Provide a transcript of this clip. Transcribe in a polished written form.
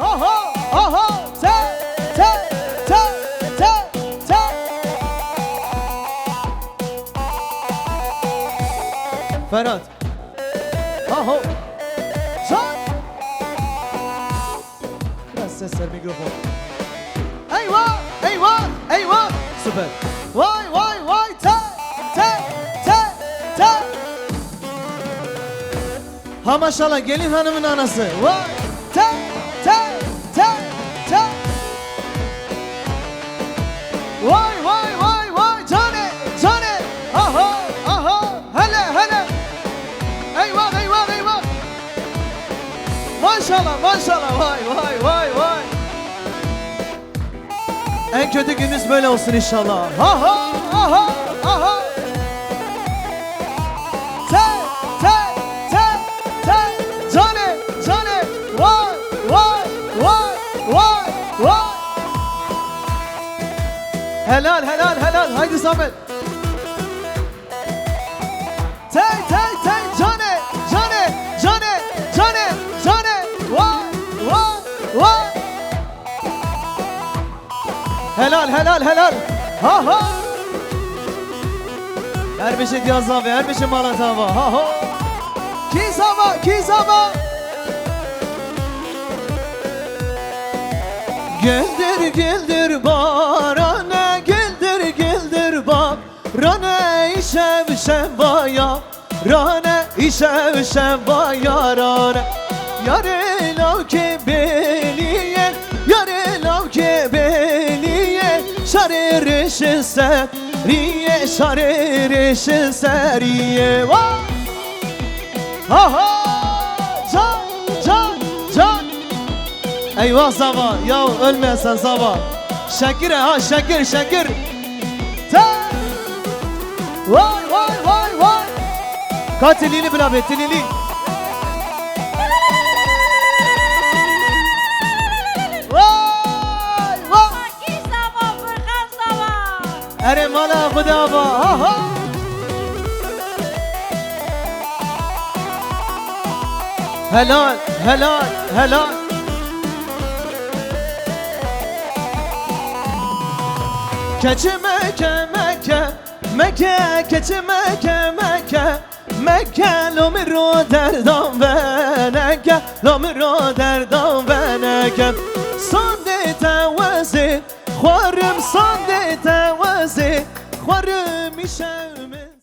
Aha, aha, te, te, te, te, te. Ferhat. Aha. Can. Biraz ses ver mikrofon. Eyvah, eyvah, eyvah. Süper. Vay, vay, vay, te, te, te, te. Ha maşallah gelin hanımın anası. Vay, te, te, te, te. Vay, vay, vay, vay, cane, cane. Aha, aha, hele, hele. Eyvah, eyvah, eyvah. Maşallah, maşallah, vay, vay, vay, vay. En kötü gününüz böyle olsun inşallah. Aha, aha, aha. Te, te, te, te. Cane, cane. Vay, vay, vay, vay, vay. Helal, helal, helal. Haydi Samet. Tey, tey, tey. Cane, cane, cane, cane, cane. Vay, vay, vay. Helal, helal, helal. Ha ha. Her bir şey diyaz abi, her bir şey malat abi. Ha ha. Kizama, kizama. Geldir, geldir barane, geldir, geldir barane. İşev, şevaya, rane, işev, şevaya, rane. Yare lav ki beliye, yare lav ki beliye. Şarir işi seriye, şarir işi seriye. Vay! Ha ha! Can, can, can. Eyvah Zava, ya ölmeyesin Zava. Şakir ha, Şakir, Şakir. Te! Vay, vay, vay, vay. Katilini bil abi, tilini. Vay, vay. Ere mala Khudaba, ha ha. Helal, helal, helal. Keçi Mekke, Mekke, Mekke, keçi Mekke, Mekke, Mekke, lomiro derdan veneke, lomiro derdan veneke. Sande tevezi, xwarım sande tevezi, xwarım işevmi.